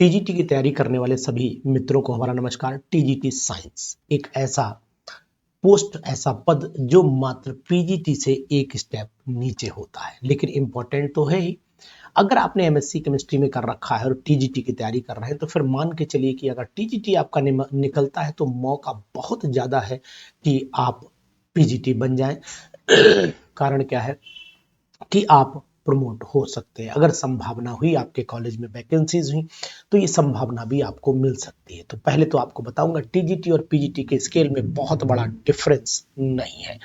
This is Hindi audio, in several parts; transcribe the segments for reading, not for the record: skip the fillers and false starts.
टीजीटी की तैयारी करने वाले सभी मित्रों को हमारा नमस्कार। टीजीटी साइंस एक ऐसा पद जो मात्र पीजीटी से एक स्टेप नीचे होता है, लेकिन इंपॉर्टेंट तो है ही। अगर आपने एमएससी केमिस्ट्री में कर रखा है और टीजीटी की तैयारी कर रहे हैं तो फिर मान के चलिए कि अगर टीजीटी आपका निकलता है तो मौका बहुत ज्यादा है कि आप पीजीटी बन जाएं। कारण क्या है कि आप प्रमोट हो सकते हैं। अगर संभावना हुई, आपके कॉलेज में वैकेंसीज हुई, तो ये संभावना भी आपको मिल सकती है। तो पहले तो आपको बताऊंगा टीजीटी और पीजीटी के स्केल में बहुत बड़ा डिफरेंस नहीं है।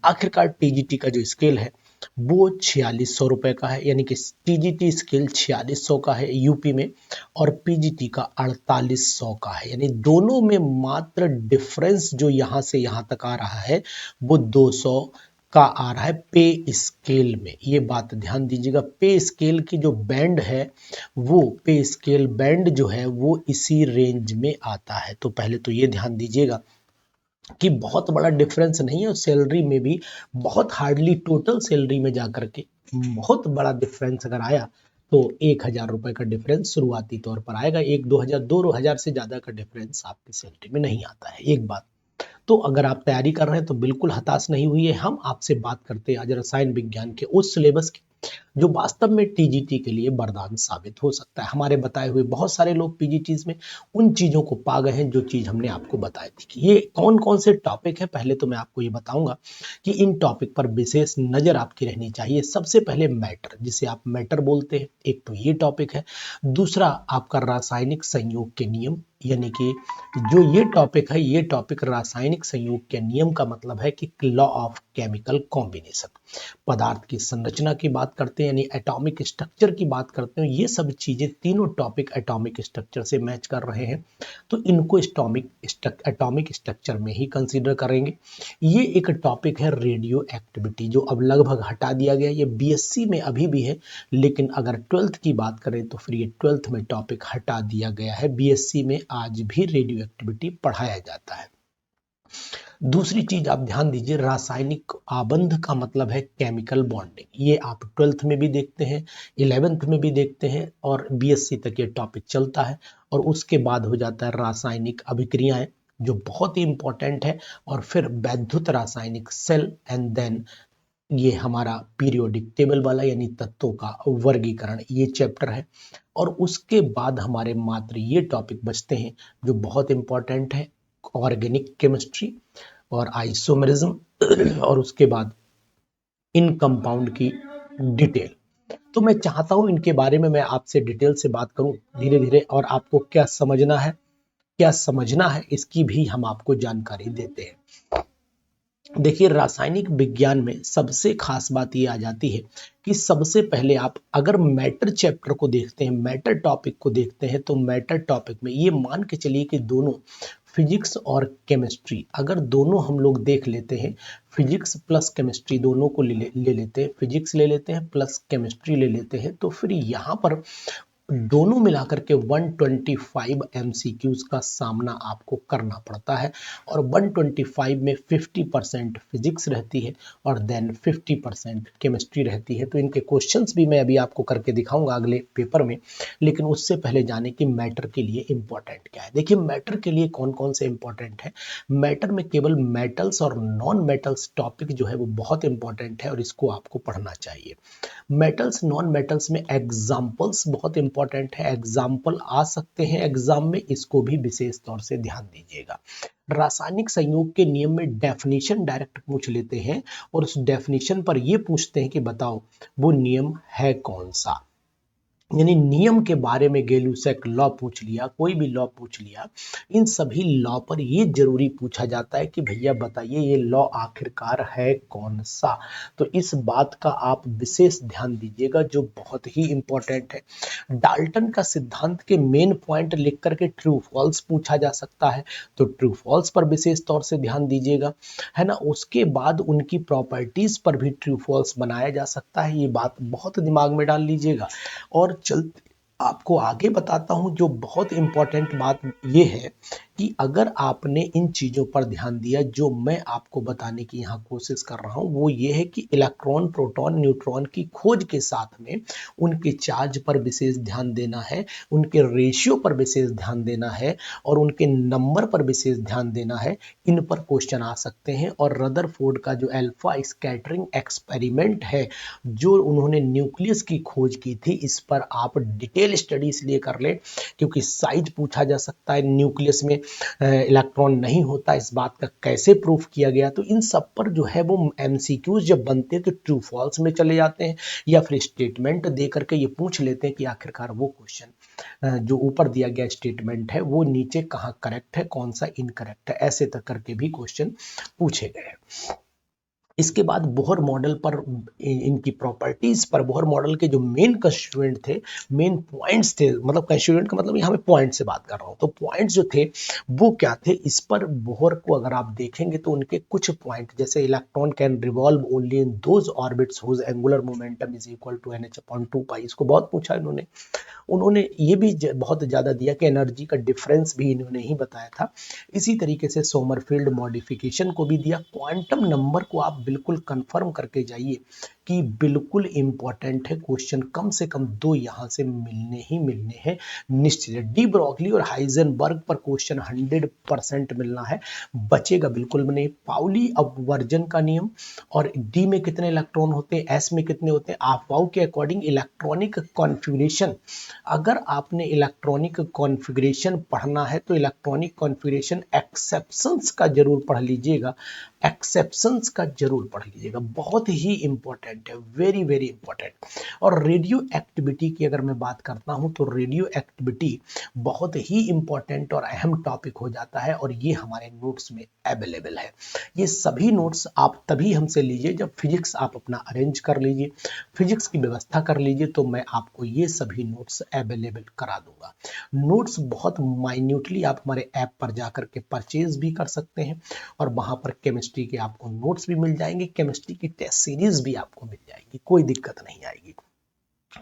आखिरकार टीजीटी का जो स्केल है वो 4600 रुपए का है, यानी कि टीजीटी स्केल 4600 का है यूपी में और पीजीटी का 4800 का है। यानी दोनों में मात्र डिफरेंस जो यहाँ से यहाँ तक आ रहा है वो 200 का आ रहा है पे स्केल में। ये बात ध्यान दीजिएगा, पे स्केल की जो बैंड है वो पे स्केल बैंड जो है वो इसी रेंज में आता है। तो पहले तो ये ध्यान दीजिएगा कि बहुत बड़ा डिफरेंस नहीं है। और सैलरी में भी बहुत हार्डली टोटल सैलरी में जाकर के बहुत बड़ा डिफरेंस अगर आया तो 1000 रुपए का डिफरेंस शुरुआती तौर पर आएगा। 1-2 हजार से ज्यादा का डिफरेंस आपकी सैलरी में नहीं आता है। एक बात तो अगर आप तैयारी कर रहे हैं तो बिल्कुल हताश नहीं हुई। हम आपसे बात करते हैं आज रसायन विज्ञान के उस सिलेबस की जो वास्तव में टीजीटी के लिए वरदान साबित हो सकता है। हमारे बताए हुए बहुत सारे लोग पीजीटीज में उन चीजों को पा गए हैं जो चीज हमने आपको बताई थी। कि ये कौन कौन से टॉपिक है, पहले तो मैं आपको ये बताऊंगा कि इन टॉपिक पर विशेष नजर आपकी रहनी चाहिए। सबसे पहले मैटर, जिसे आप मैटर बोलते हैं, एक तो ये टॉपिक है। दूसरा आपका रासायनिक संयोग के नियम, यानी कि जो ये टॉपिक है, ये टॉपिक रासायनिक संयोग के नियम का मतलब है कि लॉ ऑफ केमिकल कॉम्बिनेशन। पदार्थ की संरचना की बात करते हैं, यानी एटॉमिक स्ट्रक्चर की बात करते हैं। ये सब चीजें, तीनों टॉपिक एटॉमिक स्ट्रक्चर से मैच कर रहे हैं तो इनको एटॉमिक स्ट्रक्चर में ही कंसीडर करेंगे। ये एक टॉपिक है रेडियो एक्टिविटी, जो अब लगभग हटा दिया गया। ये बीएससी में अभी भी है, लेकिन अगर ट्वेल्थ की बात करें तो फिर ये ट्वेल्थ में टॉपिक हटा दिया गया है। बीएससी में आज भी रेडियो एक्टिविटी पढ़ाया जाता है। दूसरी चीज आप ध्यान दीजिए, रासायनिक आबंध का मतलब है केमिकल बॉन्डिंग। ये आप ट्वेल्थ में भी देखते हैं, 11th में भी देखते हैं और बीएससी तक ये टॉपिक चलता है। और उसके बाद हो जाता है रासायनिक अभिक्रियाएं, जो बहुत ही इंपॉर्टेंट है। और फिर वैद्युत रासायनिक सेल, एंड देन ये हमारा पीरियोडिक टेबल वाला, यानी तत्वों का वर्गीकरण, ये चैप्टर है। और उसके बाद हमारे मात्र ये टॉपिक बचते हैं जो बहुत इंपॉर्टेंट है, ऑर्गेनिक केमिस्ट्री और आइसोमेरिज्म और उसके बाद इन कंपाउंड की डिटेल। तो मैं चाहता हूं इनके बारे में मैं आपसे डिटेल से बात करूं धीरे धीरे, और आपको क्या समझना है इसकी भी हम आपको जानकारी देते हैं। देखिए, रासायनिक विज्ञान में सबसे खास बात ये आ जाती है कि सबसे पहले आप अगर मैटर चैप्टर को देखते हैं, मैटर टॉपिक को देखते हैं, तो मैटर टॉपिक में ये मान के चलिए कि दोनों फिजिक्स और केमिस्ट्री, अगर दोनों हम लोग देख लेते हैं, फिजिक्स प्लस केमिस्ट्री दोनों को ले लेते हैं, फिजिक्स ले लेते हैं प्लस केमिस्ट्री ले लेते हैं, तो फिर यहाँ पर दोनों मिलाकर के 125 एमसीक्यूज का सामना आपको करना पड़ता है। और 125 में 50% फिजिक्स रहती है और देन 50% केमिस्ट्री रहती है। तो इनके क्वेश्चंस भी मैं अभी आपको करके दिखाऊंगा अगले पेपर में, लेकिन उससे पहले जाने कि मैटर के लिए इंपॉर्टेंट क्या है। देखिए, मैटर के लिए कौन कौन से इंपॉर्टेंट है। मैटर में केवल मेटल्स और नॉन मेटल्स टॉपिक जो है वो बहुत इंपॉर्टेंट है और इसको आपको पढ़ना चाहिए। मेटल्स नॉन मेटल्स में एग्जाम्पल्स बहुत इंपॉर्टेंट है, एग्जाम्पल आ सकते हैं एग्जाम में, इसको भी विशेष तौर से ध्यान दीजिएगा। रासायनिक संयोग के नियम में डेफिनेशन डायरेक्ट पूछ लेते हैं और उस डेफिनेशन पर यह पूछते हैं कि बताओ वो नियम है कौन सा। यानी नियम के बारे में गेलुसेक लॉ पूछ लिया, कोई भी लॉ पूछ लिया, इन सभी लॉ पर ये जरूरी पूछा जाता है कि भैया बताइए ये लॉ आखिरकार है कौन सा। तो इस बात का आप विशेष ध्यान दीजिएगा जो बहुत ही इंपॉर्टेंट है। डाल्टन का सिद्धांत के मेन पॉइंट लिख करके ट्रू फॉल्स पूछा जा सकता है, तो ट्रू फॉल्स पर विशेष तौर से ध्यान दीजिएगा, है ना। उसके बाद उनकी प्रॉपर्टीज पर भी ट्रू फॉल्स बनाया जा सकता है, ये बात बहुत दिमाग में डाल लीजिएगा। और चलते आपको आगे बताता हूं, जो बहुत इंपॉर्टेंट बात ये है कि अगर आपने इन चीज़ों पर ध्यान दिया जो मैं आपको बताने की यहाँ कोशिश कर रहा हूँ, वो ये है कि इलेक्ट्रॉन, प्रोटॉन, न्यूट्रॉन की खोज के साथ में उनके चार्ज पर विशेष ध्यान देना है, उनके रेशियो पर विशेष ध्यान देना है और उनके नंबर पर विशेष ध्यान देना है। इन पर क्वेश्चन आ सकते हैं। और रदरफोर्ड का जो अल्फा स्कैटरिंग एक्सपेरिमेंट है, जो उन्होंने न्यूक्लियस की खोज की थी, इस पर आप डिटेल स्टडी इसलिए कर लें क्योंकि साइज पूछा जा सकता है, न्यूक्लियस में इलेक्ट्रॉन नहीं होता, इस बात का कैसे प्रूफ किया गया। तो इन सब पर जो है वो एमसीक्यूज जब बनते हैं तो ट्रू फॉल्स में चले जाते हैं या फिर स्टेटमेंट दे करके ये पूछ लेते हैं कि आखिरकार वो क्वेश्चन जो ऊपर दिया गया स्टेटमेंट है वो नीचे कहाँ करेक्ट है, कौन सा इनकरेक्ट है, ऐसे तक करके भी क्वेश्चन पूछे गए। इसके बाद बोहर मॉडल पर, इनकी प्रॉपर्टीज पर, बोहर मॉडल के जो मेन कंस्टिट्यूएंट थे, मेन पॉइंट्स थे, मतलब कंस्टिट्यूएंट का मतलब यहाँ पे पॉइंट से बात कर रहा हूँ, तो पॉइंट्स जो थे वो क्या थे, इस पर बोहर को अगर आप देखेंगे तो उनके कुछ पॉइंट, जैसे electron can revolve only in those orbits whose angular momentum is equal to nh/2 pi, इसको बहुत पूछा इन्होंने। उन्होंने ये भी बहुत ज़्यादा दिया कि एनर्जी का डिफरेंस भी इन्होंने ही बताया था। इसी तरीके से सोमरफील्ड मॉडिफिकेशन को भी दिया। क्वांटम नंबर को आप बिल्कुल कंफर्म करके जाइए कि बिल्कुल इंपॉर्टेंट है क्वेश्चन, कम से कम 2 यहाँ से मिलने ही मिलने हैं निश्चित है। डी ब्रॉगली और हाइजेनबर्ग पर क्वेश्चन 100% मिलना है, बचेगा बिल्कुल नहीं। पाउली अपवर्जन का नियम और डी में कितने इलेक्ट्रॉन होते हैं, एस में कितने होते हैं, अफवाह के अकॉर्डिंग इलेक्ट्रॉनिक कॉन्फ़िगरेशन, अगर आपने इलेक्ट्रॉनिक कॉन्फ़िगरेशन पढ़ना है तो इलेक्ट्रॉनिक कॉन्फ़िगरेशन एक्सेप्शंस का जरूर पढ़ लीजिएगा, एक्सेप्शंस का जरूर पढ़ लीजिएगा, बहुत ही इंपॉर्टेंट है, वेरी वेरी इंपॉर्टेंट। और रेडियो एक्टिविटी की अगर मैं बात करता हूं तो रेडियो एक्टिविटी बहुत ही इंपॉर्टेंट और अहम टॉपिक हो जाता है और ये हमारे नोट्स में अवेलेबल है। ये सभी नोट्स आप तभी हमसे लीजिए जब फिजिक्स आप अपना अरेंज कर लीजिए, फिजिक्स की व्यवस्था कर लीजिए, तो मैं आपको ये सभी नोट्स अवेलेबल करा दूंगा। नोट्स बहुत माइन्यूटली आप हमारे ऐप पर जाकर के परचेज भी कर सकते हैं और वहां पर केमिस्ट्री के आपको नोट्स भी मिल जाएंगे, केमिस्ट्री की टेस्ट सीरीज भी आपको मिल जाएगी, कोई दिक्कत नहीं आएगी।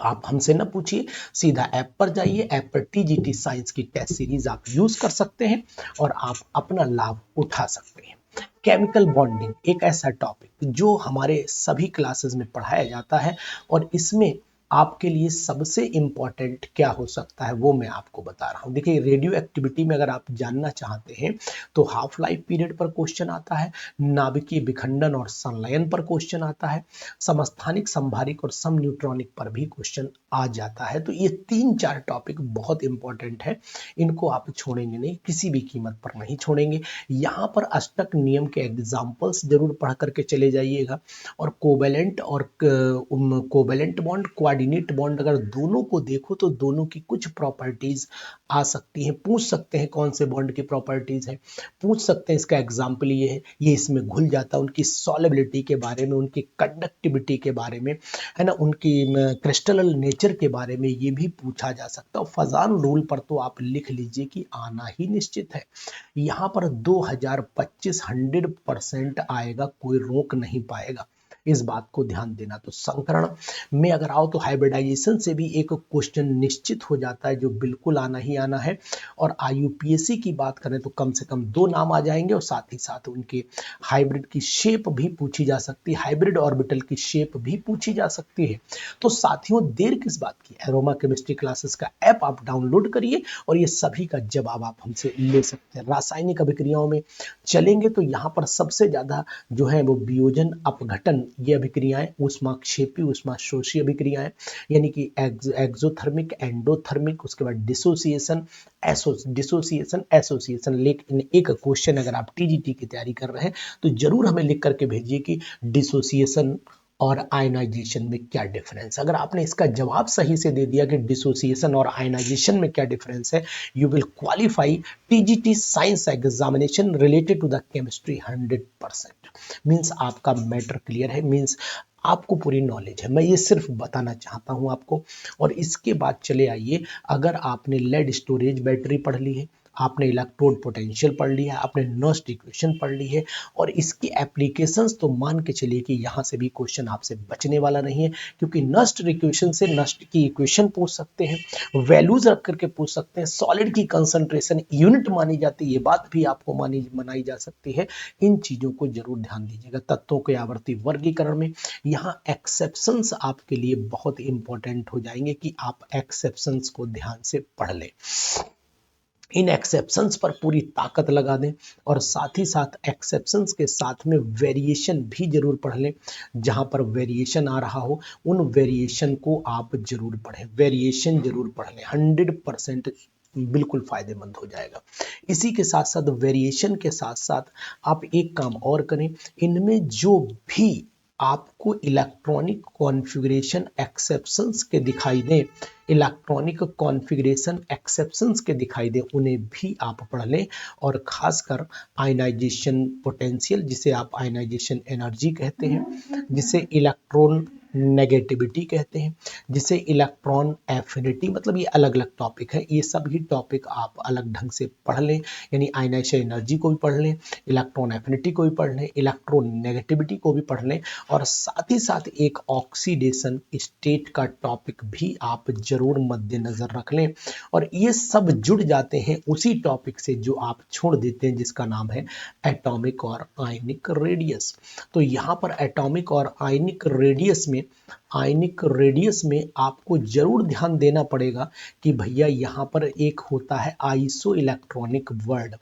आप हमसे न पूछिए, सीधा ऐप पर जाइए, ऐप पर टीजीटी साइंस की टेस्ट सीरीज आप यूज कर सकते हैं और आप अपना लाभ उठा सकते हैं। केमिकल बॉन्डिंग एक ऐसा टॉपिक जो हमारे सभी क्लासेस में पढ़ाया जाता है और इसमें आपके लिए सबसे इंपॉर्टेंट क्या हो सकता है वो मैं आपको बता रहा हूं। देखिए, रेडियो एक्टिविटी में अगर आप जानना चाहते हैं तो हाफ लाइफ पीरियड पर क्वेश्चन आता है, नाभिकीय विखंडन और संलयन पर क्वेश्चन आता है, समस्थानिक, संभारिक और सम न्यूट्रॉनिक पर भी क्वेश्चन आ जाता है। तो ये 3-4 टॉपिक बहुत इंपॉर्टेंट है, इनको आप छोड़ेंगे नहीं, किसी भी कीमत पर नहीं छोड़ेंगे। यहाँ पर अष्टक नियम के एग्जाम्पल्स जरूर पढ़ करके चले जाइएगा और कोवेलेंट और कोवेलेंट बॉन्ड, कोऑर्डिनेट बॉन्ड, अगर दोनों को देखो तो दोनों की कुछ प्रॉपर्टीज आ सकती हैं, पूछ सकते हैं कौन से बॉन्ड की प्रॉपर्टीज है, पूछ सकते हैं इसका एग्जाम्पल ये है, ये इसमें घुल जाता है, उनकी सॉलेबिलिटी के बारे में, उनकी कंडक्टिविटी के बारे में, है ना, उनकी क्रिस्टल नेचर के बारे में ये भी पूछा जा सकता है। फजान रूल पर तो आप लिख लीजिए कि आना ही निश्चित है। यहाँ पर 2025 100% आएगा, कोई रोक नहीं पाएगा, इस बात को ध्यान देना। तो संकरण में अगर आओ तो हाइब्रिडाइजेशन से भी एक क्वेश्चन निश्चित हो जाता है जो बिल्कुल आना ही आना है। और आईयूपीएससी की बात करें तो कम से कम 2 नाम आ जाएंगे और साथ ही साथ उनके हाइब्रिड की शेप भी पूछी जा सकती है, हाइब्रिड ऑर्बिटल की शेप भी पूछी जा सकती है। तो साथियों, देर किस बात की, एरोमा केमिस्ट्री क्लासेस का ऐप आप डाउनलोड करिए और ये सभी का जवाब आप हमसे ले सकते हैं। रासायनिक अभिक्रियाओं में चलेंगे तो यहाँ पर सबसे ज्यादा जो है वो वियोजन, अपघटन, ये अभिक्रियाएं, ऊष्माक्षेपी, ऊष्माशोषी अभिक्रियाएं, यानी कि एक्सोथर्मिक, एंडोथर्मिक, उसके बाद डिसोसिएशन, डिसोसिएशन, एसोसिएशन। लेकिन एक क्वेश्चन अगर आप टीजीटी की तैयारी कर रहे हैं तो जरूर हमें लिख करके भेजिए कि डिसोसिएशन और आयनाइजेशन में क्या डिफरेंस। अगर आपने इसका जवाब सही से दे दिया कि डिसोसिएशन और आयनाइजेशन में क्या डिफरेंस है, you will qualify TGT science examination related to the chemistry 100%। Means आपका मैटर क्लियर है, मीन्स आपको पूरी नॉलेज है। मैं ये सिर्फ बताना चाहता हूं आपको। और इसके बाद चले आइए, अगर आपने लेड स्टोरेज बैटरी पढ़ ली है, आपने इलेक्ट्रोड पोटेंशियल पढ़ लिया है, आपने नस्ट इक्वेशन पढ़ ली है, और इसकी एप्लीकेशंस तो मान के चलिए कि यहाँ से भी क्वेश्चन आपसे बचने वाला नहीं है, क्योंकि नस्ट इक्वेशन से नस्ट की इक्वेशन पूछ सकते हैं, वैल्यूज रख करके पूछ सकते हैं, सॉलिड की कंसंट्रेशन यूनिट मानी जाती है, ये बात भी आपको मनाई जा सकती है। इन चीजों को जरूर ध्यान दीजिएगा। तत्वों के आवर्ती वर्गीकरण में यहाँ एक्सेप्शंस आपके लिए बहुत इंपॉर्टेंट हो जाएंगे कि आप एक्सेप्शंस को ध्यान से पढ़ लें, इन एक्सेप्शंस पर पूरी ताकत लगा दें, और साथ ही साथ एक्सेप्शंस के साथ में वेरिएशन भी जरूर पढ़ लें। जहां पर वेरिएशन आ रहा हो उन वेरिएशन को आप जरूर पढ़ें, वेरिएशन जरूर पढ़ लें, 100% बिल्कुल फायदेमंद हो जाएगा। इसी के साथ साथ वेरिएशन के साथ साथ आप एक काम और करें, इनमें जो भी आपको इलेक्ट्रॉनिक कॉन्फ़िगरेशन एक्सेप्शंस के दिखाई दें, इलेक्ट्रॉनिक कॉन्फ़िगरेशन एक्सेप्शंस के दिखाई दें, उन्हें भी आप पढ़ लें। और खासकर आयनाइजेशन पोटेंशियल, जिसे आप आयनाइजेशन एनर्जी कहते हैं, जिसे इलेक्ट्रॉन नेगेटिविटी कहते हैं, जिसे इलेक्ट्रॉन एफिनिटी, मतलब ये अलग अलग टॉपिक है, ये सभी टॉपिक आप अलग ढंग से पढ़ लें। यानी आयनाइजेशन एनर्जी को भी पढ़ लें, इलेक्ट्रॉन एफिनिटी को भी पढ़ लें, इलेक्ट्रॉन नेगेटिविटी को भी पढ़ लें, और साथ ही साथ एक ऑक्सीडेशन स्टेट का टॉपिक भी आप जरूर मद्देनजर रख लें। और ये सब जुड़ जाते हैं उसी टॉपिक से जो आप छोड़ देते हैं, जिसका नाम है एटॉमिक और आयनिक रेडियस। तो यहाँ पर एटॉमिक और आयनिक रेडियस में आपको जरूर ध्यान देना पड़ेगा कि भैया यहाँ पर एक होता है iso electronic word,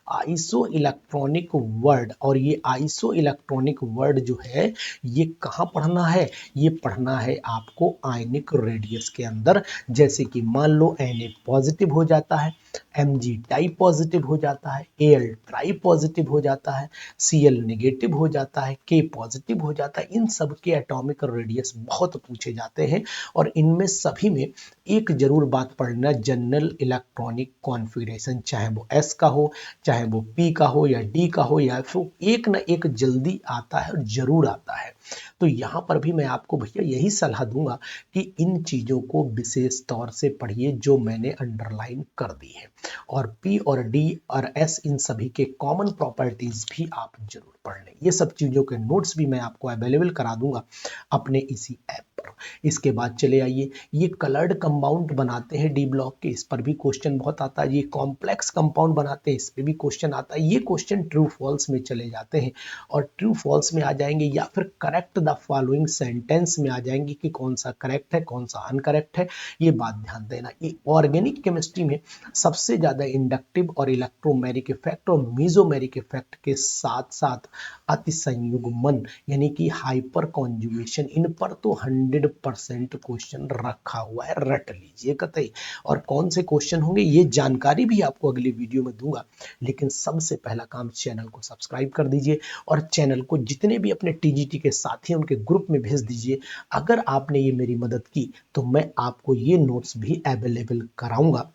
iso electronic word, और ये आइसो इलेक्ट्रॉनिक वर्ड जो है ये कहाँ पढ़ना है, ये पढ़ना है आपको आयनिक रेडियस के अंदर। जैसे कि मान लो Na पॉजिटिव हो जाता है, Mg टाई पॉजिटिव हो जाता है, Al ट्राई पॉजिटिव हो जाता है, Cl नेगेटिव हो जाता है, K पॉजिटिव हो जाता है। इन सब के एटॉमिक रेडियस बहुत पूछे जाते हैं, और इनमें सभी में एक जरूर बात पढ़ना, जनरल इलेक्ट्रॉनिक कॉन्फ़िगरेशन, चाहे वो S का हो, चाहे वो P का हो, या D का हो, या फिर एक ना एक जल्दी आता है और जरूर आता है। तो यहाँ पर भी मैं आपको भैया यही सलाह दूंगा कि इन चीज़ों को विशेष तौर से पढ़िए जो मैंने अंडरलाइन कर दी है, और P और D और S इन सभी के कॉमन प्रॉपर्टीज भी आप जरूर पढ़ लें। ये सब चीज़ों के नोट्स भी मैं आपको अवेलेबल करा दूंगा अपने इसी ऐप पर। इसके बाद चले आइए, ये कलर्ड कंपाउंड बनाते हैं डी ब्लॉक के, इस पर भी क्वेश्चन बहुत आता है। ये कॉम्प्लेक्स कंपाउंड बनाते हैं, इस पर भी क्वेश्चन आता है। ये क्वेश्चन ट्रू फॉल्स में चले जाते हैं, और ट्रू फॉल्स में आ जाएंगे, या फिर करेक्ट द फॉलोइंग सेंटेंस में आ जाएंगे कि कौन सा करेक्ट है कौन सा अनकरेक्ट है। ये बात ध्यान देना। ये ऑर्गेनिक केमिस्ट्री में सबसे ज्यादा इंडक्टिव और इलेक्ट्रोमेरिक इफेक्ट और मीजोमेरिक इफेक्ट के साथ साथ अतिसंयुग्मन यानी कि हाइपर कॉन्जुगेशन, इन पर तो 100% क्वेश्चन रखा हुआ है, रट लीजिए कतई। और कौन से क्वेश्चन होंगे ये जानकारी भी आपको अगली वीडियो में दूंगा, लेकिन सबसे पहला काम चैनल को सब्सक्राइब कर दीजिए, और चैनल को जितने भी अपने टीजीटी के साथी हैं उनके ग्रुप में भेज दीजिए। अगर आपने ये मेरी मदद की तो मैं आपको ये नोट्स भी अवेलेबल कराऊंगा,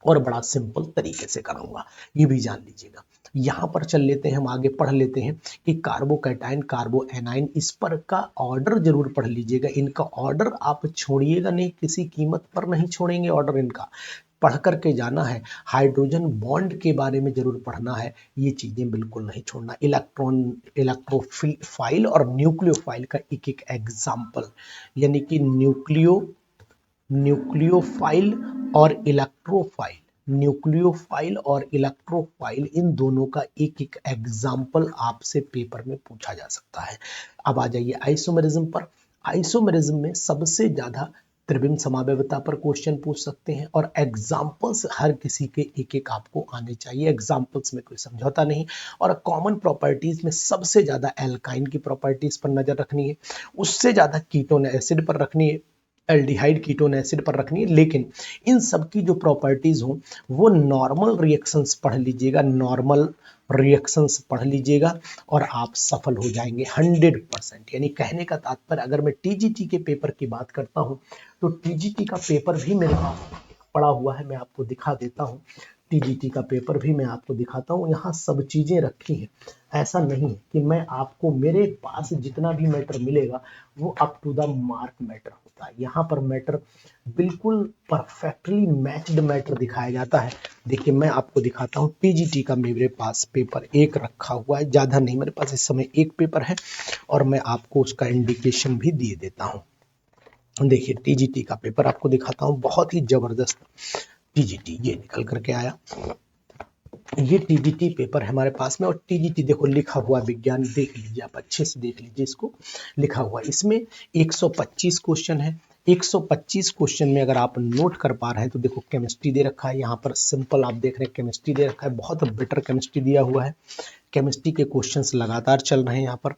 और बड़ा सिंपल तरीके से कराऊंगा, ये भी जान लीजिएगा। यहाँ पर चल लेते हैं, हम आगे पढ़ लेते हैं कि कार्बोकैटायन, कार्बो एनाइन, इस पर का ऑर्डर जरूर पढ़ लीजिएगा। इनका ऑर्डर आप छोड़िएगा नहीं, किसी कीमत पर नहीं छोड़ेंगे ऑर्डर इनका, पढ़ करके जाना है। हाइड्रोजन बॉन्ड के बारे में जरूर पढ़ना है, ये चीजें बिल्कुल नहीं छोड़ना। इलेक्ट्रोफाइल और न्यूक्लियोफाइल का एक एक एग्जाम्पल, यानी कि न्यूक्लियोफाइल और इलेक्ट्रोफाइल, न्यूक्लियोफाइल और इलेक्ट्रोफाइल, इन दोनों का एक एक एग्जाम्पल आपसे पेपर में पूछा जा सकता है। अब आ जाइए आइसोमेरिज्म पर। आइसोमेरिज्म में सबसे ज्यादा त्रिविम समावयवता पर क्वेश्चन पूछ सकते हैं, और एग्जाम्पल्स हर किसी के एक एक आपको आने चाहिए, एग्जाम्पल्स में कोई समझौता नहीं। और कॉमन प्रॉपर्टीज में सबसे ज्यादा एल्काइन की प्रॉपर्टीज पर नजर रखनी है, उससे ज्यादा कीटोन एसिड पर रखनी है, एल्डिहाइड कीटोन एसिड पर रखनी है। लेकिन इन सब की जो प्रॉपर्टीज हो वो नॉर्मल रिएक्शंस पढ़ लीजिएगा, नॉर्मल रिएक्शंस पढ़ लीजिएगा, और आप सफल हो जाएंगे 100%। यानी कहने का तात्पर्य, अगर मैं टीजीटी के पेपर की बात करता हूं तो टीजीटी का पेपर भी मेरे पास पड़ा हुआ है, मैं आपको दिखा देता हूं। टीजीटी का पेपर भी मैं आपको दिखाता हूँ। यहाँ सब चीज़ें रखी हैं, ऐसा नहीं है कि मैं आपको, मेरे पास जितना भी मैटर मिलेगा वो up to the mark matter होता है। यहाँ पर मैटर बिल्कुल परफेक्टली मैच्ड मैटर दिखाया जाता है। देखिए मैं आपको दिखाता हूँ, टीजीटी का मेरे पास पेपर एक रखा हुआ है, ज़्यादा नहीं, मेरे पास इस समय एक पेपर है और मैं आपको उसका इंडिकेशन भी दे देता हूँ। देखिए टीजीटी का पेपर आपको दिखाता हूँ, बहुत ही जबरदस्त टीजीटी ये निकल करके आया। ये टीजीटी पेपर है हमारे पास में, और टीजीटी देखो लिखा हुआ विज्ञान, देख लीजिए आप, अच्छे से देख लीजिए इसको, लिखा हुआ इसमें 125 क्वेश्चन है। 125 क्वेश्चन में अगर आप नोट कर पा रहे हैं तो देखो केमिस्ट्री दे रखा है, यहाँ पर सिंपल आप देख रहे हैं केमिस्ट्री दे रखा है, बहुत बेटर केमिस्ट्री दिया हुआ है। केमिस्ट्री के क्वेश्चंस लगातार चल रहे हैं यहाँ पर,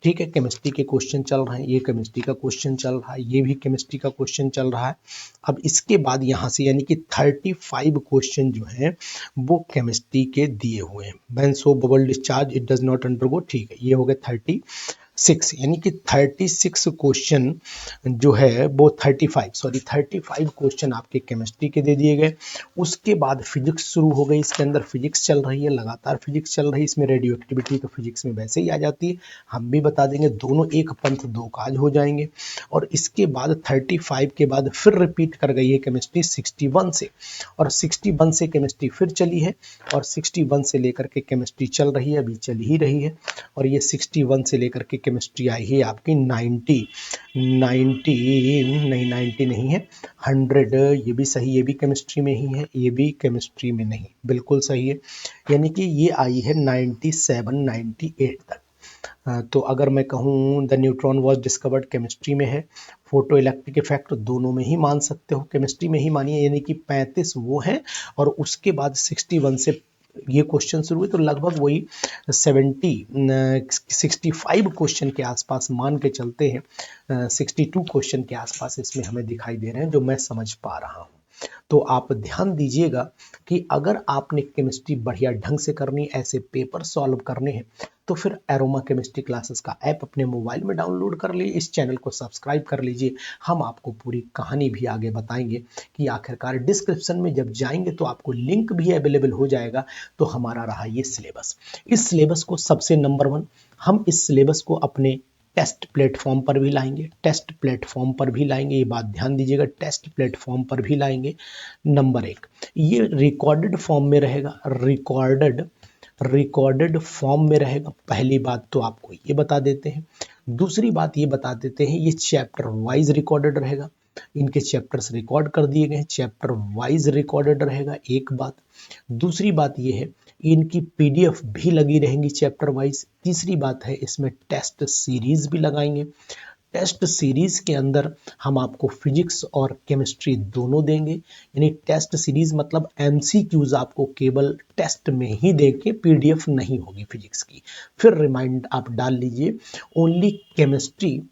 ठीक है, केमिस्ट्री के क्वेश्चन चल रहे हैं, ये केमिस्ट्री का क्वेश्चन चल रहा है, ये भी केमिस्ट्री का क्वेश्चन चल रहा है। अब इसके बाद यहाँ से यानी कि 35 क्वेश्चन जो हैं वो केमिस्ट्री के दिए हुए हैं। When so bubble discharge it does not undergo, ठीक है, ये हो गए 36, यानी कि 36 क्वेश्चन जो है वो 35 क्वेश्चन आपके केमिस्ट्री के दे दिए गए। उसके बाद फिजिक्स शुरू हो गई, इसके अंदर फिजिक्स चल रही है, लगातार फिजिक्स चल रही है। इसमें रेडियो एक्टिविटी तो फिजिक्स में वैसे ही आ जाती है, हम भी बता देंगे, दोनों एक पंथ दो काज हो जाएंगे। और इसके बाद 35 के बाद फिर रिपीट कर गई है केमिस्ट्री 61 से, और 61 से केमिस्ट्री फिर चली है, और 61 से लेकर के केमिस्ट्री चल रही है, अभी चल ही रही है। और ये 61 से लेकर के केमिस्ट्री आई है आपकी 90 नहीं है, 100, ये भी सही, ये भी केमिस्ट्री में ही है, ये भी केमिस्ट्री में नहीं, बिल्कुल सही है, यानी कि ये आई है 97 98 तक। तो अगर मैं कहूँ the neutron was discovered, chemistry में है। फोटो इलेक्ट्रिक इफेक्ट दोनों में ही मान सकते हो, केमिस्ट्री में ही मानिए, यानी कि 35 वो हैं, और उसके बाद 61 से ये क्वेश्चन शुरू हुए, तो लगभग वही 65 क्वेश्चन के आसपास मान के चलते हैं। 62 क्वेश्चन के आसपास इसमें हमें दिखाई दे रहे हैं, जो मैं समझ पा रहा हूँ। तो आप ध्यान दीजिएगा कि अगर आपने केमिस्ट्री बढ़िया ढंग से करनी, ऐसे पेपर सॉल्व करने हैं, तो फिर एरोमा केमिस्ट्री क्लासेस का ऐप अपने मोबाइल में डाउनलोड कर लीजिए, इस चैनल को सब्सक्राइब कर लीजिए। हम आपको पूरी कहानी भी आगे बताएंगे कि आखिरकार डिस्क्रिप्शन में जब जाएंगे तो आपको लिंक भी अवेलेबल हो जाएगा। तो हमारा रहा ये सिलेबस, इस सिलेबस को सबसे नंबर 1, हम इस सिलेबस को अपने टेस्ट प्लेटफॉर्म पर भी लाएंगे, टेस्ट प्लेटफॉर्म पर भी लाएंगे, ये बात ध्यान दीजिएगा, टेस्ट प्लेटफॉर्म पर भी लाएंगे। नंबर 1, ये रिकॉर्डेड फॉर्म में रहेगा, रिकॉर्डेड फॉर्म में रहेगा। पहली बात तो आपको ये बता देते हैं। दूसरी बात ये बता देते हैं, ये चैप्टर वाइज रिकॉर्डेड रहेगा, इनके चैप्टर्स रिकॉर्ड कर दिए गए हैं, चैप्टर वाइज रिकॉर्डेड रहेगा, एक बात। दूसरी बात ये है, इनकी पीडीएफ भी लगी रहेंगी चैप्टर वाइज। तीसरी बात है, इसमें टेस्ट सीरीज भी लगाएंगे। टेस्ट सीरीज के अंदर हम आपको फिजिक्स और केमिस्ट्री दोनों देंगे, यानी टेस्ट सीरीज मतलब एमसीक्यूज आपको केवल टेस्ट में ही देंगे, पीडीएफ नहीं होगी फिजिक्स की। फिर रिमाइंड आप डाल लीजिए, only chemistry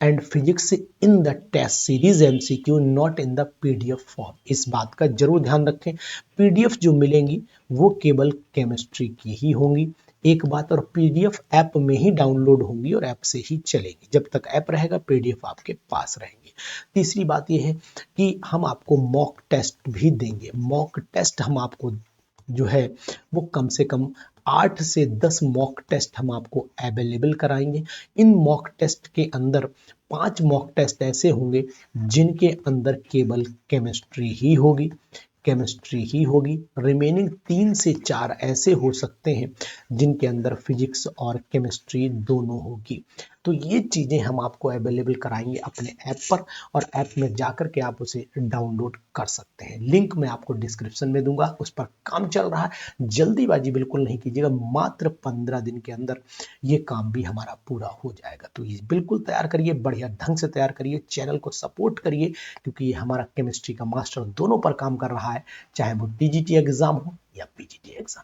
and physics in the test series MCQ, not in the PDF form. इस बात का जरूर ध्यान रखें, पीडीएफ जो मिलेंगी वो केवल केमिस्ट्री की ही होंगी, एक बात, और पीडीएफ ऐप में ही डाउनलोड होंगी और ऐप से ही चलेगी। जब तक ऐप रहेगा पीडीएफ आपके पास रहेंगी। तीसरी बात यह है कि हम आपको मॉक टेस्ट भी देंगे। मॉक टेस्ट हम आपको जो है वो कम से कम 8 से 10 मॉक टेस्ट हम आपको अवेलेबल कराएंगे। इन मॉक टेस्ट के अंदर 5 मॉक टेस्ट ऐसे होंगे जिनके अंदर केवल केमिस्ट्री ही होगी, रिमेनिंग 3 से 4 ऐसे हो सकते हैं जिनके अंदर फिजिक्स और केमिस्ट्री दोनों होगी। तो ये चीज़ें हम आपको अवेलेबल कराएंगे अपने ऐप पर, और ऐप में जाकर के आप उसे डाउनलोड कर सकते हैं। लिंक मैं आपको डिस्क्रिप्शन में दूंगा, उस पर काम चल रहा है, जल्दीबाजी बिल्कुल नहीं कीजिएगा, मात्र 15 दिन के अंदर ये काम भी हमारा पूरा हो जाएगा। तो ये बिल्कुल तैयार करिए, बढ़िया ढंग से तैयार करिए, चैनल को सपोर्ट करिए, क्योंकि ये हमारा केमिस्ट्री का मास्टर दोनों पर काम कर रहा है, चाहे वो टीजीटी एग्जाम हो या पीजीटी एग्जाम।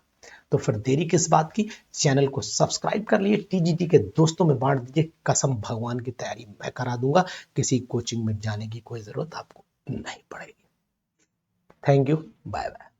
तो फिर देरी किस बात की, चैनल को सब्सक्राइब कर लिए, टीजीटी के दोस्तों में बांट दीजिए, कसम भगवान की तैयारी मैं करा दूंगा, किसी कोचिंग में जाने की कोई जरूरत आपको नहीं पड़ेगी। Thank you, bye bye.